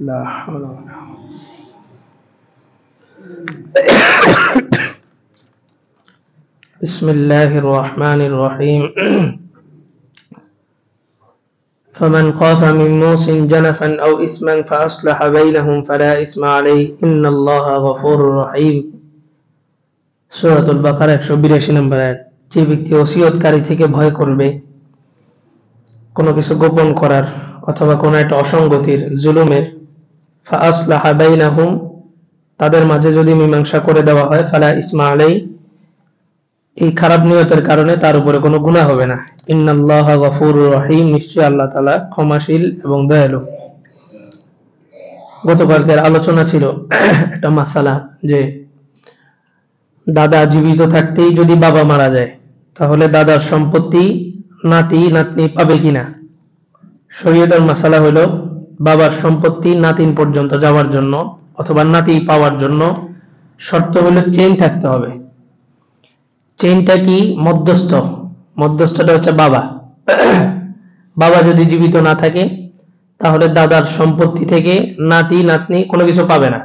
لا حول ولا بسم الله الرحمن الرحيم فمن خاف من موص جنفا أو إثما فأصلح بينهم فلا إثم عليه إن الله غفور رحيم সূরাতুল বাকারা 182 নম্বর আয়াত। যে ব্যক্তি ওসিয়তকারী থেকে ভয় করবে কোনো কিছু গোপন করার অথবা কোনো একটা অসঙ্গতির, জুলুমের, ফাআসলাহা বাইনাহুম, তাদের মাঝে যদি মীমাংসা করে দেওয়া হয়, ফালা ইসমা আলাইহি, এই খারাপ নিয়তের কারণে তার উপরে কোনো গুনাহ হবে না। ইন্নাল্লাহা গফুরুর রহিম, নিশ্চয়ই আল্লাহ তাআলা ক্ষমাশীল এবং দয়ালু। গতকালকের আলোচনা ছিল একটা মাসালা, যে দাদা জীবিত থাকতেই যদি বাবা মারা যায় তাহলে দাদার সম্পত্তি নাতি নাতনি পাবে কিনা। শরীয়তের মাসালা হলো বাবার সম্পত্তি নাতিন পর্যন্ত যাওয়ার জন্য অথবা নাতি পাওয়ার জন্য শর্ত হলো চেইন থাকতে হবে। চেইনটা কি? মধ্যস্থ। মধ্যস্থটা হচ্ছে বাবা। বাবা যদি জীবিত না থাকে তাহলে দাদার সম্পত্তি থেকে নাতি নাতনি কোনো কিছু পাবে না।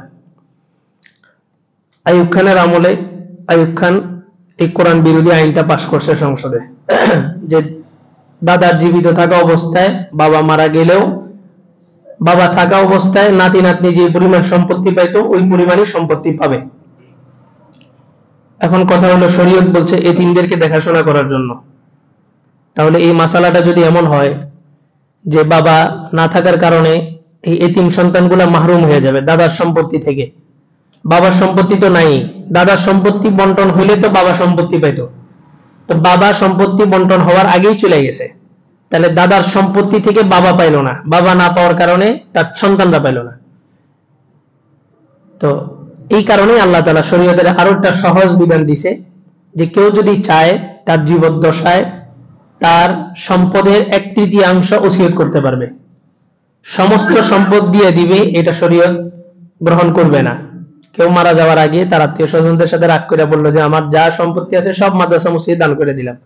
আইয়ুব খানের আমলে আইয়ুব খান এই কোরআন বিরোধী আইনটা পাশ করছে সংসদে, যে দাদার জীবিত থাকা অবস্থায় বাবা মারা গেলেও বাবা থাকা অবস্থায় নাতি নাতনি যে পরিমাণ সম্পত্তি পাইতো ওই পরিমাণই সম্পত্তি পাবে। এখন কথা হলো, শরীয়ত বলছে এতিমদেরকে দেখাশোনা করার জন্য। তাহলে এই মাসালাটা যদি এমন হয় যে বাবা না থাকার কারণে এই এতিম সন্তানগুলা মাহরুম হয়ে যাবে দাদার সম্পত্তি থেকে, বাবার সম্পত্তি তো নাই, দাদার সম্পত্তি বন্টন হইলে তো বাবা সম্পত্তি পাইতো, তো বাবা সম্পত্তি বন্টন হওয়ার আগেই চলে গেছে, তাহলে দাদার সম্পত্তি থেকে বাবা পাইল না, বাবা না পাওয়ার কারণে তার সন্তানরা পাইল না। তো এই কারণেই আল্লাহ তাআলা শরীয়তের আরো একটা সহজ বিধান দিছে, যে কেউ যদি চায় তার জীবদ্দশায় তার সম্পদের 1/3 ওসিয়ত করতে পারবে, সমস্ত সম্পদ দিয়ে দিবে, এটা শরীয়ত গ্রহণ করবে না। কেউ মারা যাওয়ার আগে তার আত্মীয় স্বজনদের সাথে রাগ করে বললো যে আমার যা সম্পত্তি আছে সব মাদ্রাসা মসজিদ দান করে দিলাম,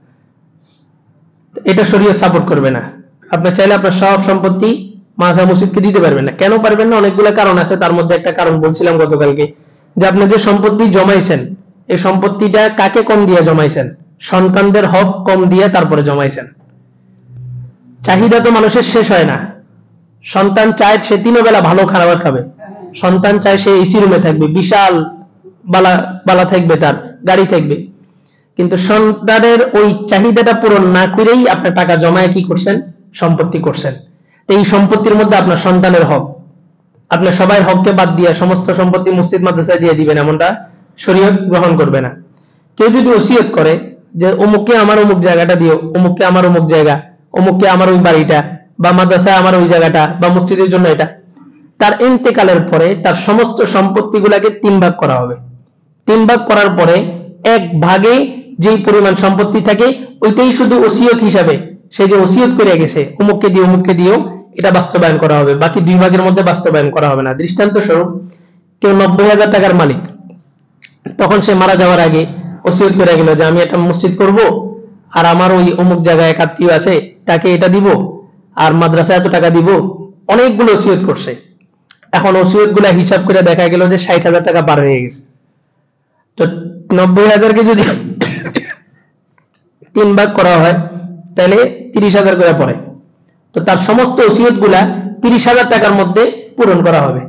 এটা শরীয়ত সাপোর্ট করবে না। আপনি চাইলে আপনার সব সম্পত্তি মাদ্রাসা মসজিদকে দিতে পারবেন না। কেন পারবেন না? অনেকগুলো কারণ আছে, তার মধ্যে একটা কারণ বলছিলাম গতকালকে, যে আপনি যে সম্পত্তি জমাইছেন এই সম্পত্তিটা কাকে কম দিয়ে জমাইছেন? সন্তানদের হক কম দিয়ে তারপরে জমাইছেন। চাহিদা তো মানুষের শেষ হয় না। সন্তান চায় সে 3 বেলা ভালো খাবার খাবে, সন্তান চায় সে এসি রুমে থাকবে, বিশাল বালা থাকবে, তার গাড়ি থাকবে, কিন্তু সন্তানের ওই চাহিদাটা পূরণ না করেই আপনি টাকা জমায় কি করছেন? সম্পত্তি করছেন। এই সম্পত্তির মধ্যে আপনার সন্তানের হক, আপনি সবাই হককে বাদ দিয়ে সমস্ত সম্পত্তি মসজিদ মাদ্রাসায় দিয়ে দিবেন, এমনটা শরীয়ত গ্রহণ করবে না। কেউ যদি ওসিয়ত করে যে অমুককে আমার অমুক জায়গাটা দিও, অমুককে আমার অমুক জায়গা, অমুককে আমার ওই বাড়িটা, বা মাদ্রাসায় আমার ওই জায়গাটা, বা মসজিদের জন্য এটা, তার ইন্তেকালের পরে তার সমস্ত সম্পত্তিগুলোকে 3 ভাগ করা হবে। 3 ভাগ করার পরে 1 ভাগে যেই পরিমাণ সম্পত্তি থাকে ওইটাই শুধু ওসিয়ত হিসাবে, সে যে ওসিয়ত করে গেছে অমুককে দিও অমুককে দিও, এটা বাস্তবায়ন করা হবে, বাকি 2 ভাগের মধ্যে বাস্তবায়ন করা হবে না। দৃষ্টান্ত স্বরূপ, কেউ 90,000 টাকার মালিক, তখন সে মারা যাওয়ার আগে ওসিয়ত করে গেল যে আমি একটা মসজিদ করব, আর আমার ওই অমুক জায়গায় এক আত্মীয় আছে তাকে এটা দিব, আর মাদ্রাসায় এত টাকা দিব, অনেকগুলো ওসিয়ত করছে। এখন ওসিয়ত গুলা হিসাব করে দেখা গেল যে 60,000 টাকা পার হয়ে গেছে। তো 90,000 কে যদি 3 ভাগ করা হয় তাহলে 30,000 করে পড়ে। তো তার সমস্ত ওসিয়ত গুলা 30,000 টাকার মধ্যে পূরণ করা হবে।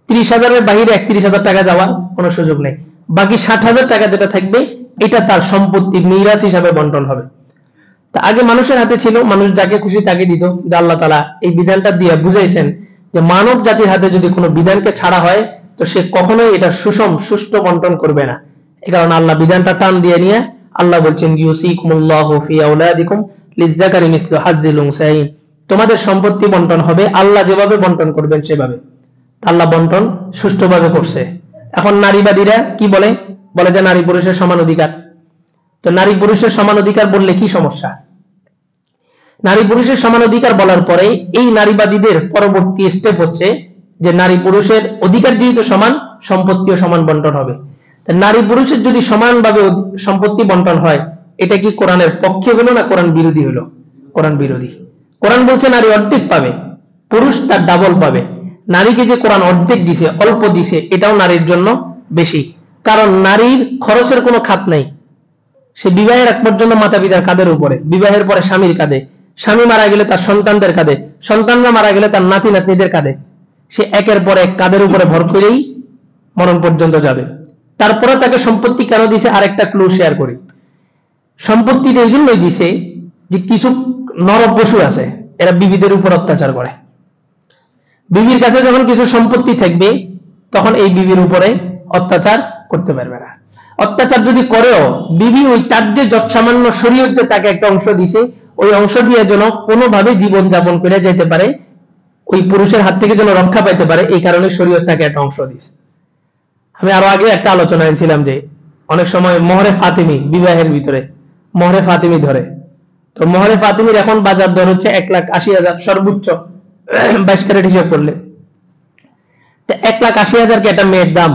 30,000 এর বাইরে 31,000 টাকা যাওয়ার কোনো সুযোগ নেই। বাকি 60,000 টাকা যেটা থাকবে এটা তার সম্পত্তি মিরাস হিসাবে বন্টন হবে। তা আগে মানুষের হাতে ছিল, মানুষ যাকে খুশি তাকে দিত। আল্লাহ তাআলা এই বিধানটা দিয়ে বুঝাইছেন যে মানব জাতির হাতে যদি কোনো বিধানকে ছাড়া হয় তো সে কখনোই এটা সুষ্ঠু বন্টন করবে না। এই কারণে আল্লাহ বিধানটা টান দিয়ে নিয়ে আল্লাহ বলছেন, ইউসিকুমুল্লাহু ফি আওলাদিকুম লিযযাকারি মিসলু হাজ্জিল উনসায়াইন, তোমাদের সম্পত্তি বন্টন হবে আল্লাহ যেভাবে বন্টন করবেন সেভাবে। আল্লাহ বন্টন সুষ্ঠুভাবে করছে। এখন নারীবাদীরা কি বলে? বলে যে নারী পুরুষের সমান অধিকার। তো নারী পুরুষের সমান অধিকার বললে কি সমস্যা? নারী পুরুষের সমান অধিকার বলার পরে এই নারীবাদীদের পরবর্তী স্টেপ হচ্ছে যে নারী পুরুষের অধিকার যেহেতু সমান, সম্পত্তিও সমান বন্টন হবে। নারী পুরুষের যদি সমানভাবে সম্পত্তি বন্টন হয়, এটা কি কোরআনের পক্ষে হলো না কোরআন বিরোধী হলো? কোরআন বিরোধী। কোরআন বলছে নারী অর্ধেক পাবে, পুরুষ তার ডাবল পাবে। নারীকে যে কোরআন অর্ধেক দিছে, অল্প দিছে, এটাও নারীর জন্য বেশি। কারণ নারীর খরচের কোনো খাত নাই। সে বিবাহের এক পর্যন্ত মাতা পিতার কাঁধের উপরে, বিবাহের পরে স্বামীর কাঁধে, স্বামী মারা গেলে তার সন্তানদের কাঁধে, সন্তানরা মারা গেলে তার নাতি নাতনিদের কাঁধে। সে একের পর এক কাঁধের উপরে ভর করেই মরণ পর্যন্ত যাবে। তারপরে তাকে সম্পত্তি কেন দিছে, আরেকটা ক্লু শেয়ার করি। সম্পত্তিটা এই জন্যই দিছে যে কিছু নর পশু আছে, এরা বিবিদের উপর অত্যাচার করে। বিবির কাছে যখন কিছু সম্পত্তি থাকবে, তখন এই বিবির উপরে অত্যাচার করতে পারবে না। অত্যাচার যদি করেও, বিবি ওই তার যে যৎসামান্য শরীয়ত যে তাকে একটা অংশ দিছে, ওই অংশ দিয়ে যেন কোনোভাবে জীবন যাপন করে যেতে পারে, ওই পুরুষের হাত থেকে যেন রক্ষা পাইতে পারে, এই কারণে শরীয়ত তাকে একটা অংশ দিছে। আমি আরো আগে একটা আলোচনা এনেছিলাম যে অনেক সময় মোহরে ফাতিমি, বিবাহের ভিতরে মোহরে ফাতিমি ধরে। তো মোহরে ফাতিমির এখন বাজার দর হচ্ছে 1,80,000 সর্বোচ্চ 22 ক্যারেট হিসাব করলে। তো 1,80,000 কি একটা মেয়ের দাম।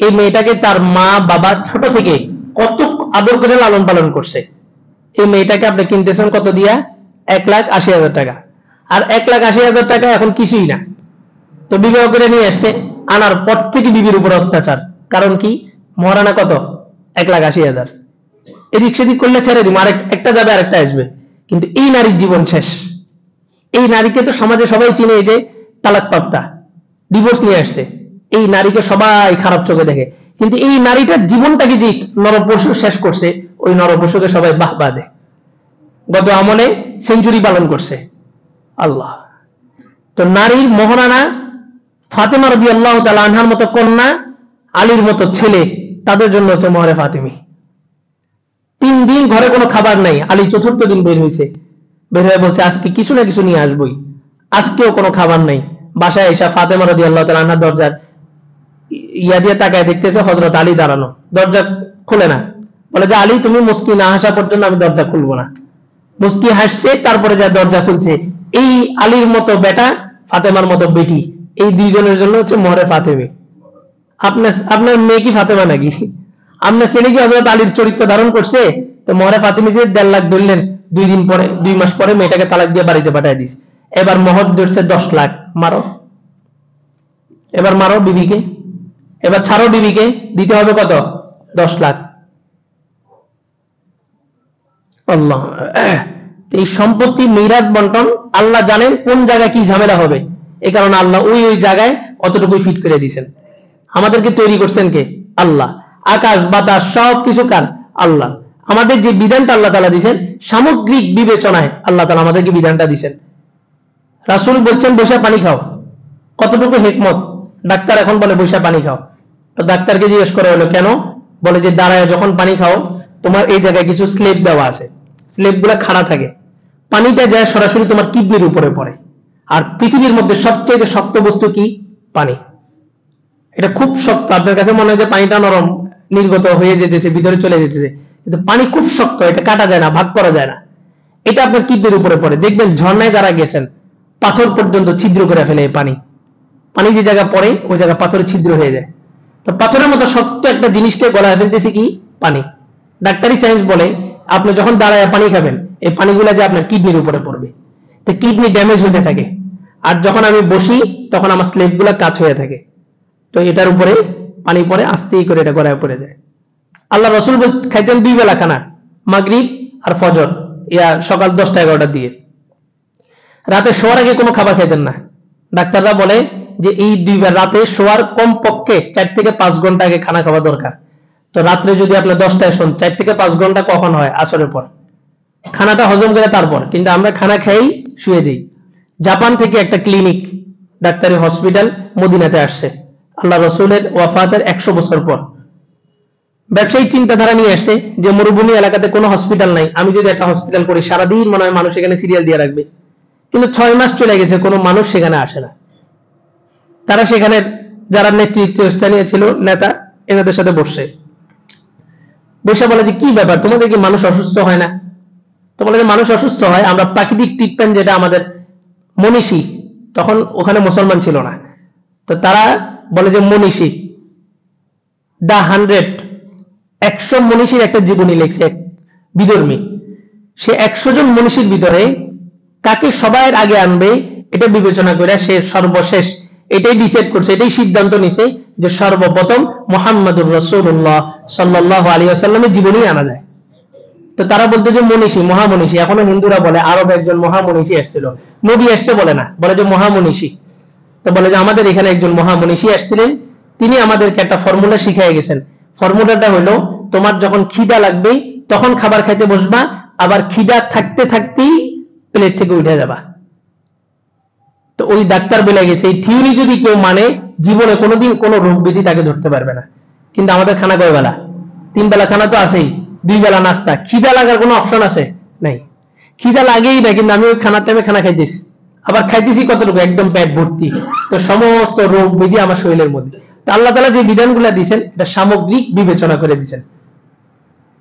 এই মেয়েটাকে তার মা বাবা ছোট থেকে কত আদর করে লালন পালন করছে। এই মেয়েটাকে আপনি কিনতেছেন কত দিয়া? 1,80,000 টাকা। আর 1,80,000 টাকা এখন কিছুই না। তো বিবাহ করে নিয়ে আসছে, আনার পর থেকে বিবির উপর অত্যাচার। কারণ কি? মহারানা কত? 1,80,000। এদিক সেদিক করলে ছেড়ে দিব, একটা যাবে আরেকটা আসবে। কিন্তু এই নারীর জীবন শেষ। এই নারীকে তো সমাজে সবাই চিনে, এই যে তালাকপ্রাপ্তা, ডিভোর্স নিয়ে আসছে, এই নারীকে সবাই খারাপ চোখে দেখে। কিন্তু এই নারীটার জীবনটাকে যে নরপশু শেষ করছে, ওই নরপশুকে সবাই বাহবা দেয়। গত আমলে সেঞ্চুরি পালন করছে আল্লাহ। তো নারীর মহারানা ফাতেমা রাদিয়াল্লাহু তাআলা আনহার মতো কন্যা, আলীর মতো ছেলে, তাদের জন্য হচ্ছে মোহরে ফাতিমি। 3 দিন ঘরে কোনো খাবার নাই, আলী 4th দিন বের হয়েছে, বের হয়ে বলছে আজকে কিছু না কিছু নিয়ে আসবই। আজকেও কোনো খাবার নাই। বাসায় এসে ফাতেমা রাদিয়াল্লাহু তাআলা আনহা দরজার ইয়া দিয়ে তাকায় দেখতেছে হযরত আলী দাঁড়ানো, দরজা খুলে না। বলে যে আলী, তুমি মুস্কি না হাসা পর্যন্ত আমি দরজা খুলবো না। মুস্কি হাসছে, তারপরে যা দরজা খুলছে। এই আলীর মতো বেটা, ফাতেমার মতো বেটি, এই দুইজনের জন্য হচ্ছে মোহরে ফাতিমি। আপনার মেয়ে কি ফাতেমা নাকি? আপনার ছেলে কি হযরত আলীর চরিত্র ধারণ করছে? তো মোহরে ফাতিমি যে 1.5 লাখ ধরলেন, 2 মাস পরে মেয়েটাকে তালাক দিয়ে বাড়িতে পাঠিয়ে দিস। এবার মোহর ধরছে 10 লাখ। মারো, এবার মারো বিবিকে, এবার ছাড়ো বিবিকে, দিতে হবে কত? 10 লাখ। আল্লাহ। এই সম্পত্তি মিরাজ বন্টন আল্লাহ জানেন কোন জায়গায় কি ঝামেলা হবে, এই কারণে আল্লাহ ওই জায়গায় অতটুকুই ফিট করে দিয়েছেন। আমাদেরকে তৈরি করছেন কে? আল্লাহ। আকাশ বাতাস সবকিছু কার? আল্লাহ। আমাদের যে বিধানটা আল্লাহ তাআলা দিয়েছেন, সামগ্রিক বিবেচনায় আল্লাহ তাআলা আমাদেরকে বিধানটা দিয়েছেন। রাসূল বলছেন বৈশা পানি খাও, কতটুকু হিকমত। ডাক্তার এখন বলে বৈশা পানি খাও। তো ডাক্তারকে জিজ্ঞেস করা হলো কেন? বলে যে দাঁড়ায় যখন পানি খাও, তোমার এই জায়গায় কিছু স্লেব দেওয়া আছে, স্লেবগুলো খাড়া থাকে, পানিটা যায় সরাসরি তোমার কিডনির উপরে পড়ে। আর পৃথিবীর মধ্যে সবচেয়ে শক্ত বস্তু কি? পানি। এটা খুব শক্ত। আপনার কাছে মনে হয় যে পানিটা নরম, নির্গত হয়ে যেতেছে, ভিতরে চলে যেতেছে, কিন্তু পানি খুব শক্ত, এটা কাটা যায় না, ভাগ করা যায় না। এটা আপনার কিডনির উপরে পড়ে। দেখবেন ঝর্ণায় যারা গেছেন, পাথর পর্যন্ত ছিদ্র করে ফেলে এই পানি। পানি যে জায়গা পড়ে, ওই জায়গা পাথরে ছিদ্র হয়ে যায়। তো পাথরের মতো শক্ত একটা জিনিসকে গলায় ফেলতেছে কি? পানি। ডাক্তারি সায়েন্স বলে আপনি যখন দাঁড়ায় পানি খাবেন, এই পানিগুলা যে আপনার কিডনির উপরে পড়বে, তো কিডনি ড্যামেজ হতে থাকে। আর যখন আমি বসি, তখন আমার স্লেব গুলা কাত হয়ে থাকে। তো এটার উপরে পানি পড়ে, আস্তেই করে এটা গলায় পড়ে যায়। আল্লাহ রাসূল খাইতেন 2 বেলা খানা, মাগরিব আর ফজর, ইয়া সকাল 10টা-11টার দিকে। রাতে শোয়ার আগে কোনো খাবার খাইতেন না। ডাক্তাররা বলে যে এই 2 বার রাতে শোয়ার কমপক্ষে 4 থেকে 5 ঘন্টা আগে খানা খাওয়া দরকার। তো রাত্রে যদি আপনি 10টায় শোন, 4 থেকে 5 ঘন্টা কখন হয়? আসরের পর। খানাটা হজম করে তারপর, কিন্তু আমরা খানা খেয়েই শুয়ে দিই। জাপান থেকে একটা ক্লিনিক, ডাক্তারি হসপিটাল মদিনাতে আসছে আল্লাহ রসুলের ওয়াফাতের 100 বছর পর। ব্যবসায়িক চিন্তাধারা নিয়ে আসছে যে মরুভূমি এলাকাতে কোনো হসপিটাল নাই, আমি যদি একটা হসপিটাল করি, সারাদিন মনে হয় মানুষ এখানে সিরিয়াল দিয়ে রাখবে। কিন্তু 6 মাস চলে গেছে, কোনো মানুষ সেখানে আসে না। তারা সেখানে যারা নেতৃত্ব স্থানীয় ছিল, নেতা, এনাদের সাথে বসে বলে যে কি ব্যাপার, তোমাদের কি মানুষ অসুস্থ হয় না? তো বলে যে মানুষ অসুস্থ হয়, আমরা প্রাকৃতিক ট্রিটমেন্ট, যেটা আমাদের মনীষী, তখন ওখানে মুসলমান ছিল না, তো তারা বলে যে মনীষী দা 100 মনীষীর একটা জীবনী লিখছে বিধর্মী। সে 100 জন মনীষীর ভিতরে কাকে সবার আগে আনবে, এটা বিবেচনা করে সে সর্বশেষ এটাই ডিসাইড করছে, এটাই সিদ্ধান্ত নিছে যে সর্বপ্রথম মুহাম্মাদুর রাসূলুল্লাহ সাল্লাল্লাহু আলাইহি ওয়াসাল্লামের জীবনী আনা যায়। তো তারা বলতে যে মনীষী, মহামনীষী, এখনো হিন্দুরা বলে আরব একজন মহামনীষী আসছিল, নবী আসছে বলে না, বলে যে মহামনীষী। তো বলে যে আমাদের এখানে একজন মহামনীষী আসছিলেন, তিনি আমাদেরকে একটা ফর্মুলা শিখিয়ে গেছেন। ফর্মুলাটা হলো তোমার যখন খিদা লাগবে তখন খাবার খাইতে বসবা, আবার খিদা থাকতে থাকতেই প্লেট থেকে উঠে যাবা। তো ওই ডাক্তার বলে গেছে এই থিওরি যদি কেউ মানে জীবনে কোনোদিন কোনো রোগ ব্যাধি তাকে ধরতে পারবে না। কিন্তু আমাদের খানা কয় বেলা? 3 বেলা খানা তো আছেই, 2 বেলা নাস্তা। খিদা লাগার কোনো অপশন আছে? নাই। খিদা লাগেই না, কিন্তু আমি ওই খানার টাইমে খানা খাইতেছি, আবার খাইতেছি কতটুকু? একদম পেট ভর্তি। তো সমস্ত রোগ ব্যাধি আমার শরীরের মধ্যে। তো আল্লাহ তাআলা যে বিধানগুলো দিয়েছেন এটা সামগ্রিক বিবেচনা করে দিয়েছেন,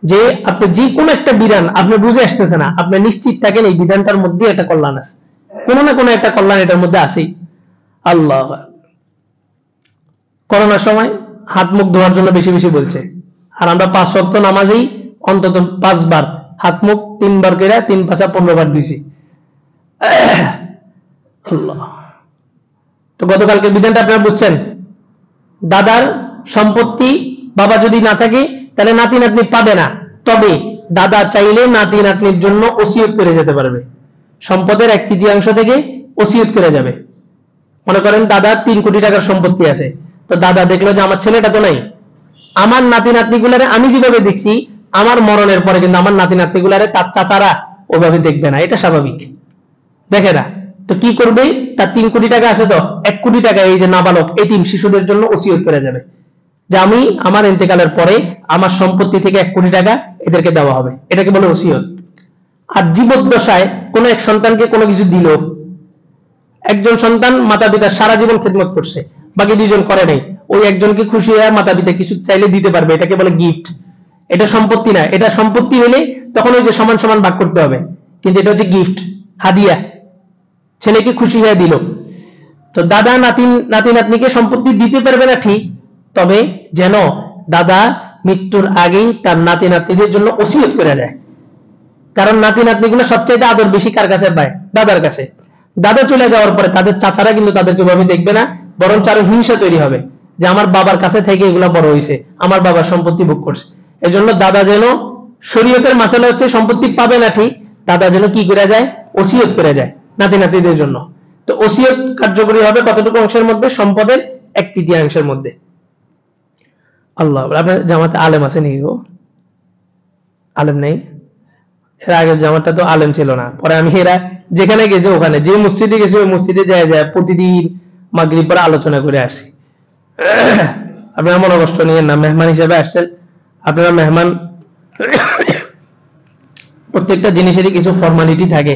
যে আপনি যে কোনো একটা বিধান আপনি বুঝে আসতেছে না, আপনি নিশ্চিত থাকেন এই বিধানটার মধ্যে একটা কল্যাণ আছে, কোনো না কোনো একটা কল্যাণ এটার মধ্যে আছেই। আল্লাহ করোনার সময় হাত মুখ ধোয়ার জন্য বেশি বেশি বলছে, আর আমরা 5 ওয়াক্ত নামাজেই অন্তত 5 বার হাত মুখ 3 বার করে 3 5 15 বার দিছি। তো গতকালকে বিধানটা আপনারা বুঝছেন, দাদার সম্পত্তি বাবা যদি না থাকে তাহলে নাতি নাতনি পাবে না, তবে দাদা চাইলে নাতি নাতনির জন্য ওসিয়ত করে যেতে পারবে। সম্পদের 1/3 থেকে ওসিয়ত করে যাবে। মনে করেন দাদার 3 কোটি টাকার সম্পত্তি আছে, তো দাদা দেখলো যে আমার ছেলেটা তো নাই, আমার নাতি নাতনিগুলারে আমি যেভাবে দেখছি আমার মরণের পরে কিন্তু আমার নাতি নাতনিগুলারে তার চাচারা ওভাবে দেখবে না, এটা স্বাভাবিক, দেখে না। তো কি করবে? তার 3 কোটি টাকা আছে, তো 1 কোটি টাকা এই যে নাবালক এতিম শিশুদের জন্য ওসিয়ত করে যাবে যে আমি আমার ইন্তেকালের পরে আমার সম্পত্তি থেকে 1 কোটি টাকা এদেরকে দেওয়া হবে, এটাকে বলে ওসিয়ত। আর জীবদ্দশায় কোন এক সন্তানকে কোনো কিছু দিল, একজন সন্তান মাতা পিতা সারা জীবন খেদমত করছে, বাকি 2 জন করে নাই, ওই একজনকে খুশি হয়ে মাতা পিতা কিছু চাইলে দিতে পারবে, এটাকে বলে গিফট। এটা সম্পত্তি না, এটা সম্পত্তি হলে তখন ওই যে সমান সমান ভাগ করতে হবে, কিন্তু এটা হচ্ছে গিফট, হাদিয়া, ছেলেকে খুশি হয়ে দিল। তো দাদা নাতি নাতনিকে সম্পত্তি দিতে পারবে না ঠিক, তবে যেন দাদা মৃত্যুর আগেই তার নাতি নাতনিদের জন্য ওসিয়ত করে যায়। কারণ নাতি নাতনিগুলো সবচেয়ে আদর বেশি কার কাছে পায়? দাদার কাছে। দাদা চলে যাওয়ার পরে তাদের চাচারা কিন্তু তাদেরকে ভাবে দেখবে না, বরং আরো হিংসা তৈরি হবে যে আমার বাবার কাছে থেকে এগুলা বড় হয়েছে, আমার বাবার সম্পত্তি ভোগ করছে। এজন্য দাদা যেন, শরীয়তের মাসালা হচ্ছে সম্পত্তি পাবে না ঠিক, দাদা যেন কি করে যায়? ওসিয়ত করে যায় নাতি নাতিদের জন্য। তো ওসিয়ত কার্যকরী হবে কতটুকু অংশের মধ্যে? সম্পদের 1/3 মধ্যে। আল্লাহ, আপনার জামাতে আলেম আছে নাকি গো? আলেম নেই? এর আগের জামাতটা তো আলেম ছিল না, পরে আমি এরা যেখানে গেছে ওখানে, যে মসজিদে গেছে ওই মসজিদে যায় প্রতিদিন মাগরিব পরে আলোচনা করে আসি। আপনারা মনে কষ্ট নিয়েন না, মেহমান হিসেবে আসছেন, আপনারা মেহমান। প্রত্যেকটা জিনিসেরই কিছু ফর্মালিটি থাকে,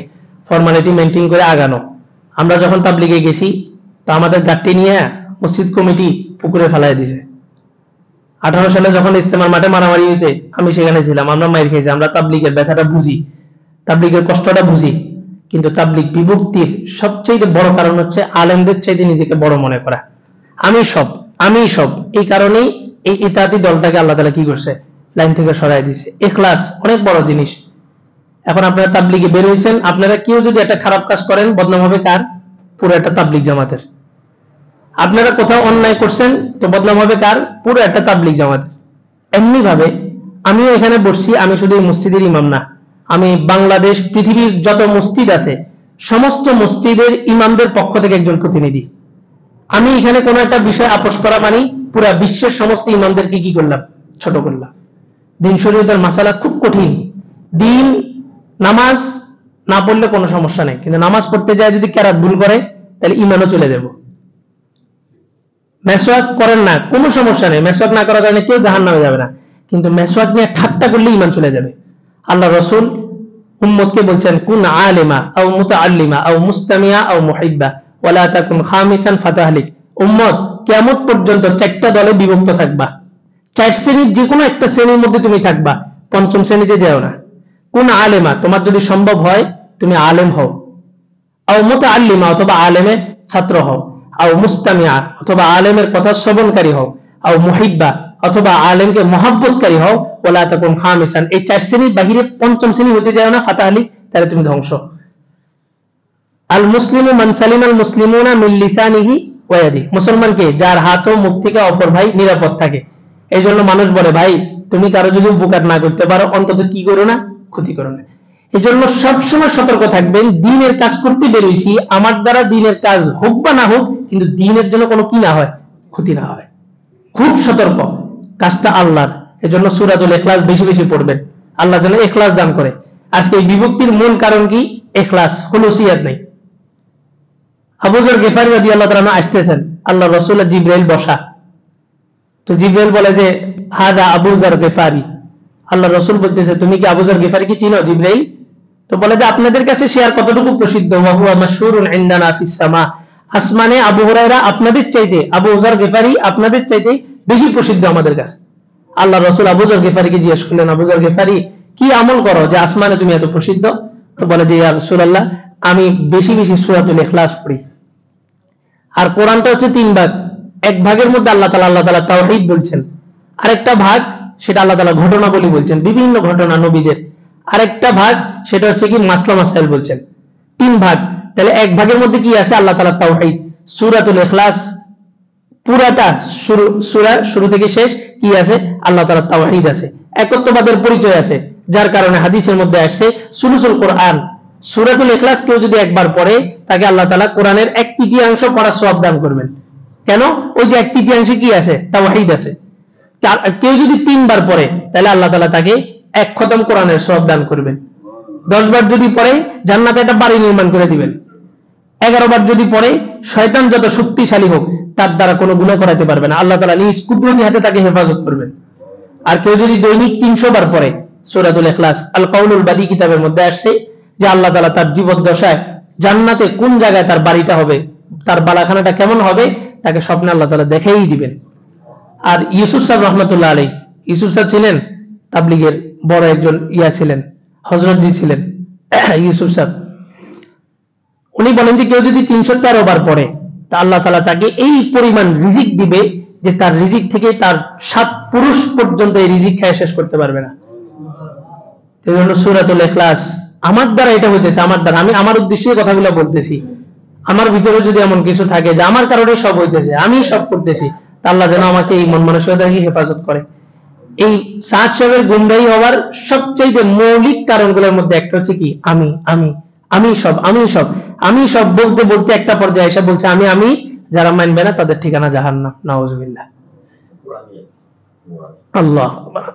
ফর্মালিটি মেনটেন করে আগানো। আমরা যখন তাবলিগে গেছি তো আমাদের গাড়ি নিয়ে মসজিদ কমিটি পুকুরে ফেলায় দিয়েছে। 18 সালে যখন ইস্তেমার মাঠে মারামারি হয়েছে আমি সেখানে ছিলাম, আমরা মাইর খেয়েছি। আমরা তাবলিগের ব্যথাটা বুঝি, তাবলিগের কষ্টটা বুঝি, কিন্তু তাবলিগ বিভক্তির সবচেয়ে বড় কারণ হচ্ছে আলেমদের চাইতে নিজেকে বড় মনে করা। আমি সব। এই কারণেই এই ইতাতি দলটাকে আল্লাহ তাআলা কি করছে? লাইন থেকে সরাই দিয়েছে। ইখলাস অনেক বড় জিনিস। এখন আপনারা তাবলিগে বের হয়েছেন, আপনারা কেউ যদি একটা খারাপ কাজ করেন বদনাম হবে কার? পুরো একটা তাবলিগ জামাতের। আপনারা কোথাও অন্যায় করছেন তো বদনাম হবে কার? পুরো একটা তাবলিগ জামাতের। এমনি ভাবে আমিও এখানে বসছি, আমি শুধু এই মসজিদের ইমাম না, আমি বাংলাদেশ পৃথিবীর যত মসজিদ আছে সমস্ত মসজিদের ইমামদের পক্ষ থেকে একজন প্রতিনিধি। আমি এখানে কোনো একটা বিষয় আপোষ করা মানে পুরো বিশ্বের সমস্ত ইমামদেরকে কি করলাম? ছোট করলাম। দিন শরীয়তের মাসালা খুব কঠিন। দিন নামাজ না পড়লে কোনো সমস্যা নেই, কিন্তু নামাজ পড়তে যায় যদি কেরাত ভুল করে তাহলে ইমানও চলে যাব। মেসওয়াক করেন না, কোনো সমস্যা নেই, মেসওয়াক না করার কারণে কেউ জাহান্নামে যাবে না, কিন্তু মেসওয়াক নিয়ে ঠাট্টা করলে ইমান চলে যাবে। আল্লাহ রাসূল উম্মতকে বলছেন কুন আলিমা আও মুতাআল্লিমা আও মুস্তামিয়া আও মুহিব্বা ওয়ালা তাকুন খামিসান ফাতাহলিক। উম্মত কিয়ামত পর্যন্ত 4টা দলে বিভক্ত থাকবা, 4 শ্রেণীর যে কোনো একটা শ্রেণীর মধ্যে তুমি থাকবা, 5ম শ্রেণীতে যাও না। কোন আলেমা, তোমার যদি সম্ভব হয় তুমি আলেম হও, আও মুতাআল্লিমা অথবা আলেমের ছাত্র হও, আও মুস্তামিয়া অথবা আলেমের কথা শ্রবণকারী হও, আও মুহিব্বা অথবা আলেমকে মহব্বতকারী হও, ওয়ালা তাকুন খামিসান, এই 4 শ্রেণীর বাহিরে 5ম শ্রেণী হতে যাও না, ফাতাহলিক, তাহলে তুমি ধ্বংস। আল মুসলিমু মান সালিমাল মুসলিমুনা মিন লিসানিহি ওয়াদি, মুসলমানকে যার হাত ও মুখ থেকে অপর ভাই নিরাপদ থাকে। এই জন্য মানুষ বলে ভাই তুমি কারো যদি উপকার না করতে পারো অন্তত কি করো না, ক্ষতি করো না। এই জন্য সবসময় সতর্ক থাকবেন, দিনের কাজ করতে বেরোইছি, আমার দ্বারা দিনের কাজ হোক বা না হোক, কিন্তু দিনের জন্য কোনো কি না হয়, ক্ষতি না হয়। খুব সতর্ক, কাজটা আল্লাহর। এজন্য সূরাতুল ইখলাস বেশি বেশি পড়বেন, আল্লাহ যেন ইখলাস দান করে। আজকে এই বিভক্তির মূল কারণ কি? ইখলাস, খুলুসিয়াত নেই। আবু যর গিফারী রাদিয়াল্লাহু তাআলা আনহু আসতেছেন, আল্লাহ রাসূল আর জিবরাইল বসা। তো জিবরাইল বলে যে হাদা আবু যর গিফারী। আল্লাহ রাসূল বলতেছে তুমি কি আবু যর গিফারী কি চিনো জিবরাইল? তো বলে যে আপনাদের কাছে সে আর কতটুকু প্রসিদ্ধ, ওয়া হুয়া মাশহুরুন ইনদানা ফিস সামা। আসমানে আবু হুরায়রা আপনাদের চাইতে, আবু যর গিফারী আপনাদের চাইতে বেশি প্রসিদ্ধ আমাদের কাছে। আল্লাহ রাসূল আবু যর গিফারীকে জিজ্ঞেস করলেন, আবু যর গিফারী কি আমল করো যে আসমানে তুমি এত প্রসিদ্ধ? তো বলে যে ইয়া রাসূলুল্লাহ আমি বেশি বেশি সূরাতুল ইখলাস পড়ি। আর কোরআনটা হচ্ছে তিন ভাগ, এক ভাগের মধ্যে আল্লাহ তাআলা তাওহীদ বলছেন, আরেকটা ভাগ সেটা আল্লাহ তাআলা ঘটনাবলী বলছেন, বিভিন্ন ঘটনা নবীদের। আরেকটা ভাগ সেটা হচ্ছে কি মাসলা মাসাইল বলছেন। তিন ভাগ। তাহলে এক ভাগের মধ্যে কি আছে? আল্লাহ তাআলা তাওহীদ। সূরাতুল ইখলাস পুরাটা সূরা শুরু থেকে শেষ কি আছে? আল্লাহ তাআলা তাওহীদ আছে, একত্ববাদের পরিচয় আছে, যার কারণে হাদিসের মধ্যে আসছে সুলুসুল কোরআন। সূরাতুল ইখলাস কেউ যদি একবার পড়ে তাকে আল্লাহ তাআলা কোরআনের 1/3 পড়ার সওয়াব দান করবেন। কেন? ওই যে 1/3 কি আছে? তাওহীদ আছে। কেউ যদি 3 বার পড়ে তাহলে আল্লাহ তাআলা তাকে 1 খতম কোরআনের সওয়াব দান করবেন। 10 বার যদি পড়ে জান্নাতে একটা বাড়ি নির্মাণ করে দিবেন। 11 বার যদি পড়ে শয়তান যত শক্তিশালী হোক তার দ্বারা কোনো গুনাহ করাতে পারবে না, আল্লাহ তাআলা নিজ কুদরতি হাতে তাকে হেফাজত করবেন। আর কেউ যদি দৈনিক 300 বার পড়ে সূরাতুল ইখলাস, আল কাউলুল বাদী কিতাবের মধ্যে আসছে যে আল্লাহ তাআলা তার জীবদ্দশায় জান্নাতে কোন জায়গায় তার বাড়িটা হবে, তার বালাখানাটা কেমন হবে, তাকে স্বপ্নে আল্লাহ তাআলা দেখাই দিবেন। আর ইউসুফ সাহেব রহমাতুল্লাহ আলাইহি, ইউসুফ সাহেব ছিলেন তাবলীগের বড় একজন ছিলেন, হযরত জি ছিলেন ইউসুফ সাহেব। উনি বলেন যে কেউ যদি 313 বার পড়ে তা আল্লাহ তাআলা তাকে এই পরিমাণ রিজিক দিবে যে তার রিজিক থেকে তার 7 পুরুষ পর্যন্ত এই রিজিক খেয়ে শেষ করতে পারবে না। এই জন্য সূরাতুল ইখলাস আমার দ্বারা এটা হইতেছে, আমার দ্বারা, আমি আমার উদ্দেশ্যে কথাগুলো বলতেছি। আমার ভিতরে যদি এমন কিছু থাকে যে আমার কারণে সব হইতেছে, আমি সব করতেছি, তা আল্লাহ যেন আমাকে এই মন মানসিকতা থেকে হেফাজত করে। এই সাদ সাহেবের গুমরাহী হওয়ার সবচেয়ে মৌলিক কারণগুলোর মধ্যে একটা হচ্ছে কি আমি আমি আমি সব আমি সব আমি সব বলতে বলতে একটা পর্যায়ে এসে বলছে আমি আমি, যারা মানবে না তাদের ঠিকানা জাহান্নাম। নাউজুবিল্লাহ। আল্লাহ আকবার।